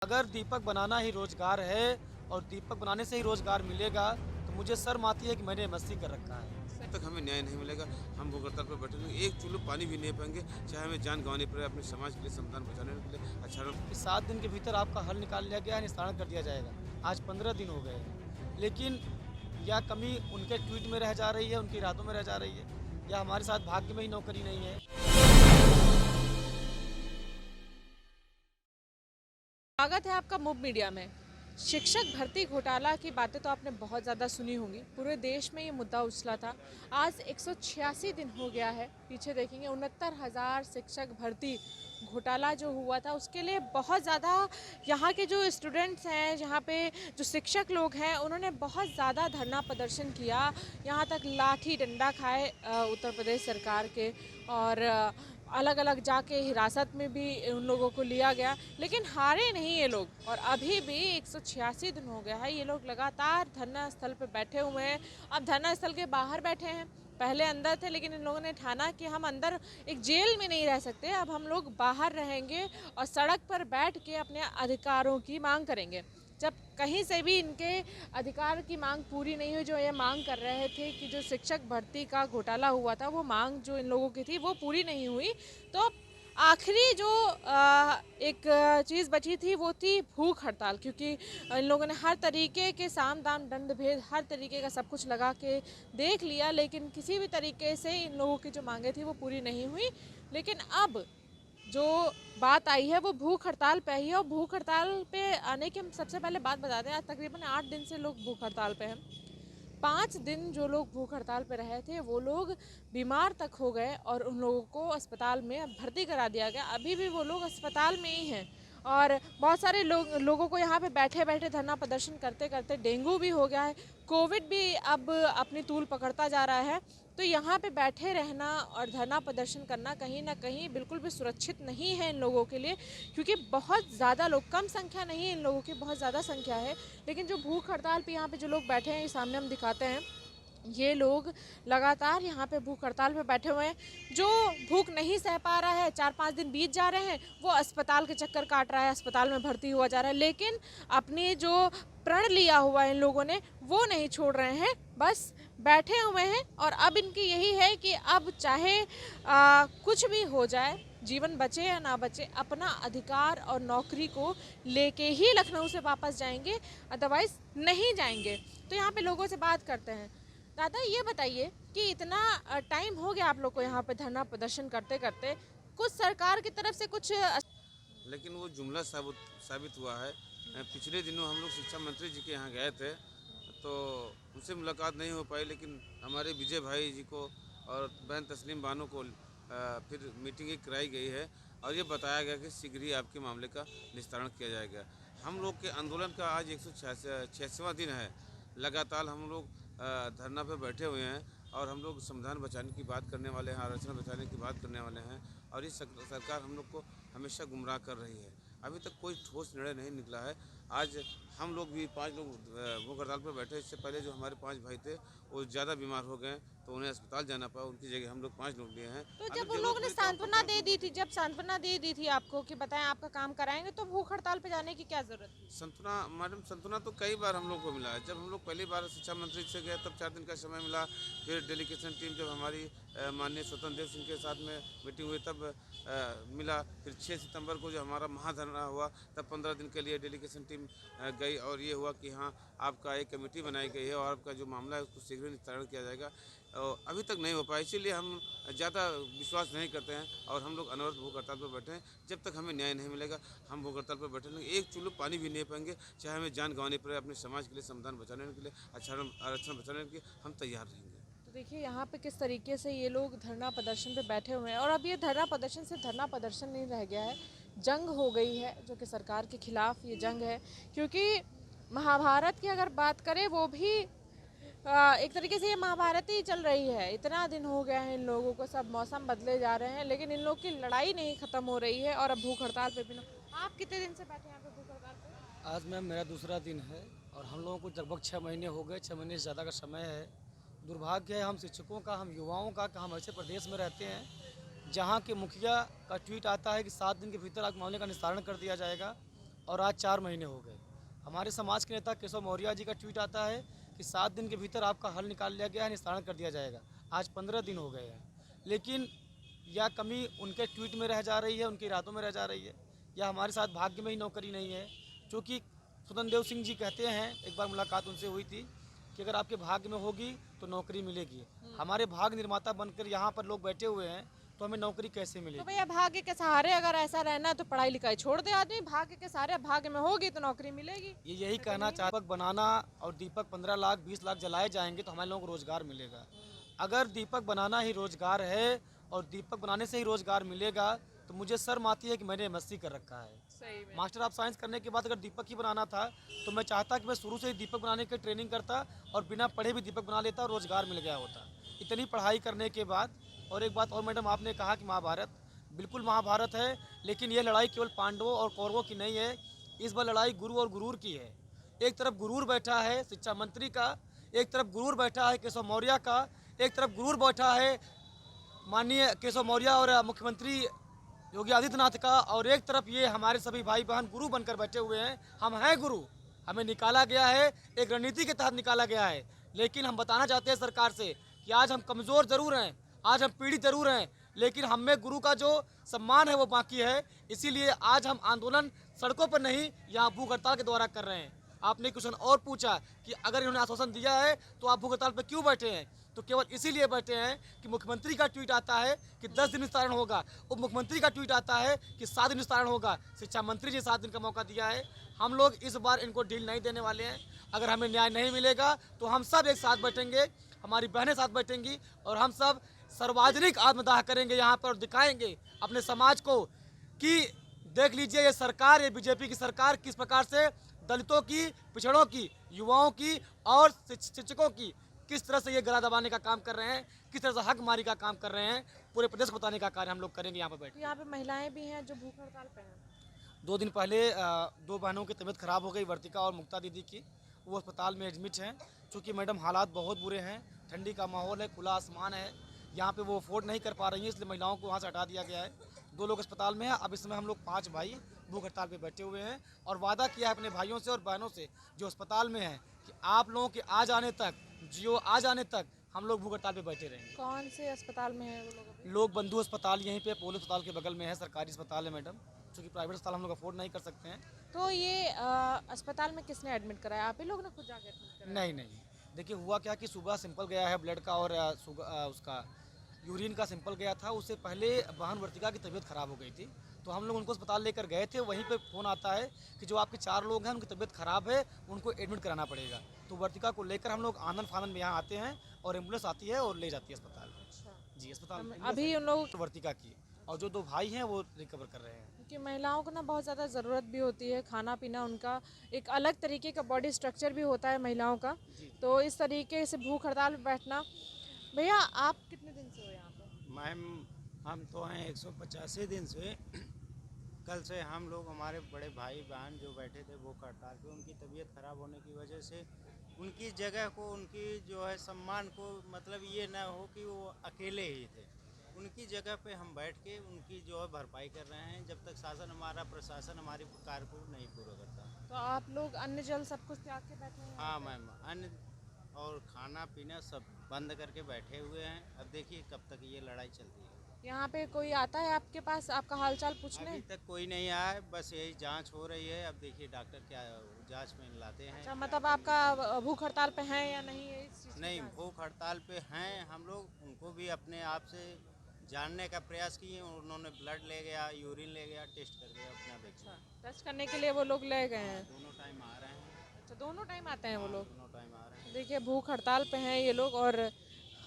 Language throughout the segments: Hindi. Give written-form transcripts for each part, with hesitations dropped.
अगर दीपक बनाना ही रोजगार है और दीपक बनाने से ही रोजगार मिलेगा तो मुझे शर्म आती है कि मैंने एमएससी कर रखा है। जब तक हमें न्याय नहीं मिलेगा हम भूख हड़ताल पर बैठे रहेंगे, एक चुल्लू पानी भी नहीं पाएंगे, चाहे हमें जान गंवानी पड़े अपने समाज के लिए, संविधान बचाने के लिए। अच्छा, कि 7 दिन के भीतर आपका हल निकाल लिया गया है, निस्तारण कर दिया जाएगा। आज 15 दिन हो गए हैं, लेकिन या कमी उनके ट्वीट में रह जा रही है, उनके इरादों में रह जा रही है, या हमारे साथ भाग्य में ही नौकरी नहीं है। स्वागत है आपका मुब मीडिया में। शिक्षक भर्ती घोटाला की बातें तो आपने बहुत ज़्यादा सुनी होंगी। पूरे देश में ये मुद्दा उछला था। आज 186 दिन हो गया है। पीछे देखेंगे 69,000 शिक्षक भर्ती घोटाला जो हुआ था, उसके लिए बहुत ज़्यादा यहाँ के जो स्टूडेंट्स हैं, यहाँ पे जो शिक्षक लोग हैं, उन्होंने बहुत ज़्यादा धरना प्रदर्शन किया। यहाँ तक लाठी डंडा खाए उत्तर प्रदेश सरकार के, और अलग अलग जाके हिरासत में भी उन लोगों को लिया गया, लेकिन हारे नहीं ये लोग। और अभी भी 186 दिन हो गया है, ये लोग लगातार धरना स्थल पर बैठे हुए हैं। अब धरना स्थल के बाहर बैठे हैं, पहले अंदर थे, लेकिन इन लोगों ने ठाना कि हम अंदर एक जेल में नहीं रह सकते, अब हम लोग बाहर रहेंगे और सड़क पर बैठ के अपने अधिकारों की मांग करेंगे। जब कहीं से भी इनके अधिकार की मांग पूरी नहीं हुई, जो ये मांग कर रहे थे कि जो शिक्षक भर्ती का घोटाला हुआ था, वो मांग जो इन लोगों की थी वो पूरी नहीं हुई, तो आखिरी जो एक चीज़ बची थी वो थी भूख हड़ताल। क्योंकि इन लोगों ने हर तरीके के साम दाम दंड भेद, हर तरीके का सब कुछ लगा के देख लिया, लेकिन किसी भी तरीके से इन लोगों की जो मांगे थी वो पूरी नहीं हुई। लेकिन अब जो बात आई है वो भूख हड़ताल पे ही है। और भूख हड़ताल पे आने की हम सबसे पहले बात बताते हैं। आज तकरीबन 8 दिन से लोग भूख हड़ताल पे हैं। 5 दिन जो लोग भूख हड़ताल पे रहे थे वो लोग बीमार तक हो गए और उन लोगों को अस्पताल में भर्ती करा दिया गया। अभी भी वो लोग अस्पताल में ही हैं। और बहुत सारे लोगों को यहाँ पे बैठे बैठे धरना प्रदर्शन करते करते डेंगू भी हो गया है, कोविड भी अब अपनी तूल पकड़ता जा रहा है। तो यहाँ पे बैठे रहना और धरना प्रदर्शन करना कहीं ना कहीं बिल्कुल भी सुरक्षित नहीं है इन लोगों के लिए, क्योंकि बहुत ज़्यादा लोग, कम संख्या नहीं है इन लोगों की, बहुत ज़्यादा संख्या है। लेकिन जो भूख हड़ताल पे यहाँ पे जो लोग बैठे हैं, ये सामने हम दिखाते हैं, ये लोग लगातार यहाँ पे भूख हड़ताल पे बैठे हुए हैं। जो भूख नहीं सह पा रहा है, 4-5 दिन बीत जा रहे हैं, वो अस्पताल के चक्कर काट रहा है, अस्पताल में भर्ती हुआ जा रहा है, लेकिन अपनी जो प्रण लिया हुआ इन लोगों ने वो नहीं छोड़ रहे हैं, बस बैठे हुए हैं। और अब इनकी यही है कि अब चाहे कुछ भी हो जाए, जीवन बचे या ना बचे, अपना अधिकार और नौकरी को लेके ही लखनऊ से वापस जाएंगे, अदरवाइज नहीं जाएंगे। तो यहाँ पे लोगों से बात करते हैं। दादा, ये बताइए कि इतना टाइम हो गया आप लोग को यहाँ पे धरना प्रदर्शन करते करते, कुछ सरकार की तरफ से कुछ लेकिन वो जुमला साबित हुआ है। पिछले दिनों हम लोग शिक्षा मंत्री जी के यहाँ गए थे, तो उनसे मुलाकात नहीं हो पाई, लेकिन हमारे विजय भाई जी को और बहन तस्लीम बानो को फिर मीटिंग एक कराई गई है और ये बताया गया कि शीघ्र ही आपके मामले का निस्तारण किया जाएगा। हम लोग के आंदोलन का आज 186वां दिन है। लगातार हम लोग धरना पे बैठे हुए हैं और हम लोग संविधान बचाने की बात करने वाले हैं, आरक्षण बचाने की बात करने वाले हैं, और इस सरकार हम लोग को हमेशा गुमराह कर रही है। अभी तक कोई ठोस निर्णय नहीं निकला है। आज हम लोग भी 5 लोग भूख हड़ताल पर बैठे। इससे पहले जो हमारे 5 भाई थे वो ज़्यादा बीमार हो गए, तो उन्हें अस्पताल जाना पड़ा, उनकी जगह हम लोग 5 लोग लिए हैं। तो अगर जब उन जरूरत लोगों ने हुई तो हम सांत्वना दे दी थी, जब सांत्वना दे दी थी आपको कि बताएं आपका काम कराएंगे, तो भूख हड़ताल पे जाने की क्या जरूरत थी? संतुना, मैडम संतुना तो कई बार हम लोग को मिला है। जब हम लोग पहली बार शिक्षा मंत्री से गए तब 4 दिन का समय मिला। फिर डेलीगेशन टीम जब हमारी माननीय स्वतंत्र देव सिंह के साथ में मीटिंग हुई तब मिला। फिर 6 सितंबर को जो हमारा महाधरना हुआ तब 15 दिन के लिए डेलीगेशन टीम गई और ये हुआ कि हाँ, आपका एक कमेटी बनाई गई है और आपका जो मामला है उसको शीघ्र निस्तारण किया जाएगा। अभी तक नहीं हो पाया, इसीलिए हम ज़्यादा विश्वास नहीं करते हैं और हम लोग अनवरत भूख हड़ताल पर बैठे हैं। जब तक हमें न्याय नहीं मिलेगा हम भूख हड़ताल पर बैठे रहेंगे, एक चुल्लू पानी भी नहीं पाएंगे, चाहे हमें जान गंवानी पड़े अपने समाज के लिए, संविधान बचाने के लिए, आरक्षण बचाने के लिए हम तैयार रहेंगे। तो देखिए यहाँ पे किस तरीके से ये लोग धरना प्रदर्शन पे बैठे हुए हैं। और अब ये धरना प्रदर्शन से धरना प्रदर्शन नहीं रह गया है, जंग हो गई है, जो कि सरकार के खिलाफ ये जंग है। क्योंकि महाभारत की अगर बात करें, वो भी एक तरीके से ये महाभारत ही चल रही है। इतना दिन हो गया है इन लोगों को, सब मौसम बदले जा रहे हैं, लेकिन इन लोग की लड़ाई नहीं खत्म हो रही है। और अब भूख हड़ताल पे भी ना, आप कितने दिन से बैठे हैं यहाँ पे भूख हड़ताल पे? आज मैम मेरा दूसरा दिन है और हम लोगों को लगभग 6 महीने हो गए, 6 महीने से ज़्यादा का समय है। दुर्भाग्य है हम शिक्षकों का, हम युवाओं का कि हम ऐसे प्रदेश में रहते हैं जहाँ के मुखिया का ट्वीट आता है कि 7 दिन के भीतर आपके मामले का निस्तारण कर दिया जाएगा, और आज 4 महीने हो गए। हमारे समाज के नेता केशव मौर्य जी का ट्वीट आता है कि 7 दिन के भीतर आपका हल निकाल लिया गया है, निस्तारण कर दिया जाएगा। आज 15 दिन हो गए हैं, लेकिन या कमी उनके ट्वीट में रह जा रही है, उनके इरादों में रह जा रही है, या हमारे साथ भाग्य में ही नौकरी नहीं है। क्योंकि सुदन देव सिंह जी कहते हैं, एक बार मुलाकात उनसे हुई थी, कि अगर आपके भाग्य में होगी तो नौकरी मिलेगी। हमारे भाग्य निर्माता बनकर यहाँ पर लोग बैठे हुए हैं, तो हमें नौकरी कैसे तो मिलेगी? भैया भाग्य के सहारे अगर ऐसा रहना है तो पढ़ाई लिखाई छोड़ दे आदमी, भाग्य के सहारे भाग्य में होगी तो नौकरी मिलेगी। ये यही कहना चाह दीपक बनाना और दीपक 15 लाख 20 लाख जलाए जाएंगे तो हमारे लोगों को रोजगार मिलेगा। अगर दीपक बनाना ही रोजगार है और दीपक बनाने से ही रोजगार मिलेगा, तो मुझे शर्म आती है कि मैंने एमएससी कर रखा है। सही में। मास्टर ऑफ साइंस करने के बाद अगर दीपक ही बनाना था, तो मैं चाहता कि मैं शुरू से ही दीपक बनाने की ट्रेनिंग करता और बिना पढ़े भी दीपक बना लेता और रोजगार मिल गया होता। इतनी पढ़ाई करने के बाद। और एक बात और मैडम, आपने कहा कि महाभारत, बिल्कुल महाभारत है, लेकिन ये लड़ाई केवल पांडवों और कौरवों की नहीं है। इस बार लड़ाई गुरु और गुरूर की है। एक तरफ गुरूर बैठा है शिक्षा मंत्री का, एक तरफ गुरूर बैठा है केशव मौर्य का, एक तरफ गुरूर बैठा है माननीय केशव मौर्य और मुख्यमंत्री योगी आदित्यनाथ का, और एक तरफ ये हमारे सभी भाई बहन गुरु बनकर बैठे हुए हैं। हम हैं गुरु, हमें निकाला गया है, एक रणनीति के तहत निकाला गया है। लेकिन हम बताना चाहते हैं सरकार से कि आज हम कमज़ोर ज़रूर हैं, आज हम पीड़ित ज़रूर हैं, लेकिन हम में गुरु का जो सम्मान है वो बाकी है। इसीलिए आज हम आंदोलन सड़कों पर नहीं, यहाँ भूख हड़ताल के द्वारा कर रहे हैं। आपने क्वेश्चन और पूछा कि अगर इन्होंने आश्वासन दिया है तो आप भूख हड़ताल पर क्यों बैठे हैं, तो केवल इसीलिए बैठे हैं कि मुख्यमंत्री का ट्वीट आता है कि 10 दिन निस्तारण होगा, उप मुख्यमंत्री का ट्वीट आता है कि 7 दिन निस्तारण होगा, शिक्षा मंत्री जी 7 दिन का मौका दिया है। हम लोग इस बार इनको डील नहीं देने वाले हैं। अगर हमें न्याय नहीं मिलेगा तो हम सब एक साथ बैठेंगे, हमारी बहनें साथ बैठेंगी और हम सब सार्वजनिक आत्मदाह करेंगे यहाँ पर और दिखाएंगे अपने समाज को कि देख लीजिए ये सरकार, ये बीजेपी की सरकार किस प्रकार से दलितों की, पिछड़ों की, युवाओं की और शिक्षकों की किस तरह से ये गला दबाने का काम कर रहे हैं, किस तरह से हक मारी का काम कर रहे हैं। पूरे प्रदेश को बताने का कार्य हम लोग करेंगे यहाँ पर बैठ। तो यहाँ पे महिलाएं भी हैं जो भूख हड़ताल पे हैं। 2 दिन पहले 2 बहनों की तबीयत खराब हो गई, वर्तिका और मुक्ता दीदी की। वो अस्पताल में एडमिट हैं। चूँकि मैडम हालात बहुत बुरे हैं, ठंडी का माहौल है, खुला आसमान है, यहाँ पे वो अफोर्ड नहीं कर पा रही हैं, इसलिए महिलाओं को वहाँ से हटा दिया गया है। 2 लोग अस्पताल में हैं। अब इस समय हम लोग 5 भाई भूख हड़ताल पे बैठे हुए हैं और वादा किया है अपने भाइयों से और बहनों से जो अस्पताल में हैं कि आप लोगों के आ जाने तक, जियो आ जाने तक हम लोग भूख हड़ताल पे बैठे रहेंगे। कौन से अस्पताल में है वो लोग अभी? लोग बंधु अस्पताल यहीं पे पोलो अस्पताल के बगल में है, सरकारी अस्पताल है मैडम, क्योंकि प्राइवेट अस्पताल हम लोग अफोर्ड नहीं कर सकते हैं। तो ये अस्पताल में किसने एडमिट कराया? आप ही लोग ने खुद जाके एडमिट कराया? नहीं, देखिए हुआ क्या कि सुबह सिंपल गया है ब्लड का और उसका यूरिन का सिंपल गया था। उससे पहले बहन वर्तिका की तबीयत खराब हो गई थी, तो हम लोग उनको अस्पताल लेकर गए थे। वहीं पे फ़ोन आता है कि जो आपके 4 लोग हैं उनकी तबीयत खराब है, उनको एडमिट कराना पड़ेगा। तो वर्तिका को लेकर हम लोग आनंद फानन में यहाँ आते हैं और एम्बुलेंस आती है और ले जाती है अस्पताल। अच्छा। जी, अस्पताल अभी उन लोग, वर्तिका की, और जो 2 भाई हैं वो रिकवर कर रहे हैं। क्योंकि महिलाओं को ना बहुत ज़्यादा ज़रूरत भी होती है, खाना पीना उनका एक अलग तरीके का बॉडी स्ट्रक्चर भी होता है महिलाओं का। तो इस तरीके से भूख हड़ताल पे बैठना। भैया आप कितने दिन से हो यहाँ पे? मैम हम तो हैं 185 दिन से। कल से हम लोग, हमारे बड़े भाई बहन जो बैठे थे भूख हड़ताल पे, उनकी तबीयत खराब होने की वजह से उनकी जगह को, उनकी जो है सम्मान को, मतलब ये ना हो कि वो अकेले ही थे, उनकी जगह पे हम बैठ के उनकी जो है भरपाई कर रहे हैं जब तक शासन, हमारा प्रशासन हमारी कार्य को नहीं पूरा करता। तो आप लोग अन्न जल सब कुछ त्याग के बैठे हैं? हाँ मैम, अन्न और खाना पीना सब बंद करके बैठे हुए हैं। अब देखिए कब तक ये लड़ाई चलती है। यहाँ पे कोई आता है आपके पास आपका हालचाल पूछने? अभी तक कोई नहीं आया है, बस यही जांच हो रही है। अब देखिए डॉक्टर क्या जांच में लाते हैं। अच्छा, मतलब आपका भूख हड़ताल पे हैं या नहीं है इस चीज़ की नहीं, जांच? भूख हड़ताल पे हैं हम लोग। उनको भी अपने आप से जानने का प्रयास किए, उन्होंने ब्लड ले गया, यूरिन ले गया, टेस्ट कर गया, अपना देखिए। अच्छा, टेस्ट करने के लिए वो लोग ले गए हैं? दोनों टाइम आ रहे हैं। अच्छा, दोनों टाइम आते हैं वो लोग? दोनों टाइम आ रहे हैं। देखिए भूख हड़ताल पे हैं ये लोग, और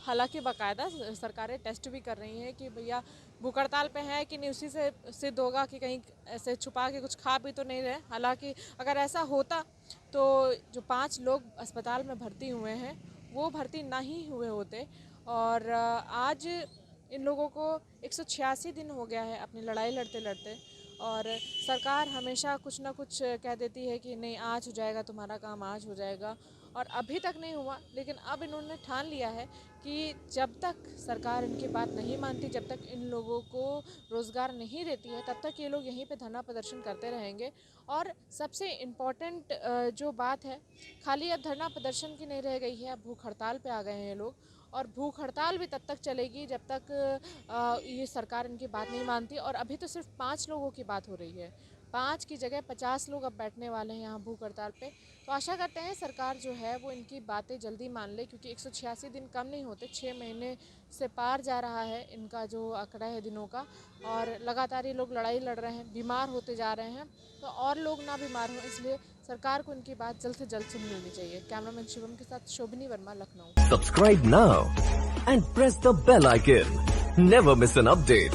हालांकि बाकायदा सरकारें टेस्ट भी कर रही हैं कि भैया भूख हड़ताल पे हैं कि नहीं, उसी से सिद्ध होगा कि कहीं ऐसे छुपा के कुछ खा भी तो नहीं रहे। हालांकि अगर ऐसा होता तो जो 5 लोग अस्पताल में भर्ती हुए हैं वो भर्ती ना ही हुए होते। और आज इन लोगों को 186 दिन हो गया है अपनी लड़ाई लड़ते लड़ते, और सरकार हमेशा कुछ ना कुछ कह देती है कि नहीं आज हो जाएगा तुम्हारा काम, आज हो जाएगा। और अभी तक नहीं हुआ। लेकिन अब इन्होंने ठान लिया है कि जब तक सरकार इनकी बात नहीं मानती, जब तक इन लोगों को रोज़गार नहीं देती है, तब तक ये लोग यहीं पे धरना प्रदर्शन करते रहेंगे। और सबसे इम्पॉर्टेंट जो बात है, खाली अब धरना प्रदर्शन की नहीं रह गई है, अब भूख हड़ताल पे आ गए हैं ये लोग। और भूख हड़ताल भी तब तक चलेगी जब तक ये सरकार इनकी बात नहीं मानती। और अभी तो सिर्फ 5 लोगों की बात हो रही है, 5 की जगह 50 लोग अब बैठने वाले हैं यहाँ भूख हड़ताल पे। तो आशा करते हैं सरकार जो है वो इनकी बातें जल्दी मान ले, क्योंकि 186 दिन कम नहीं होते, 6 महीने से पार जा रहा है इनका जो आंकड़ा है दिनों का। और लगातार ये लोग लड़ाई लड़ रहे हैं, बीमार होते जा रहे हैं, तो और लोग ना बीमार हों, इसलिए सरकार को इनकी बात जल्द से जल्द सुन लेनी चाहिए। कैमरामैन शिवम के साथ शोभनी Verma, Lucknow. Subscribe now and press the bell icon. Never miss an update.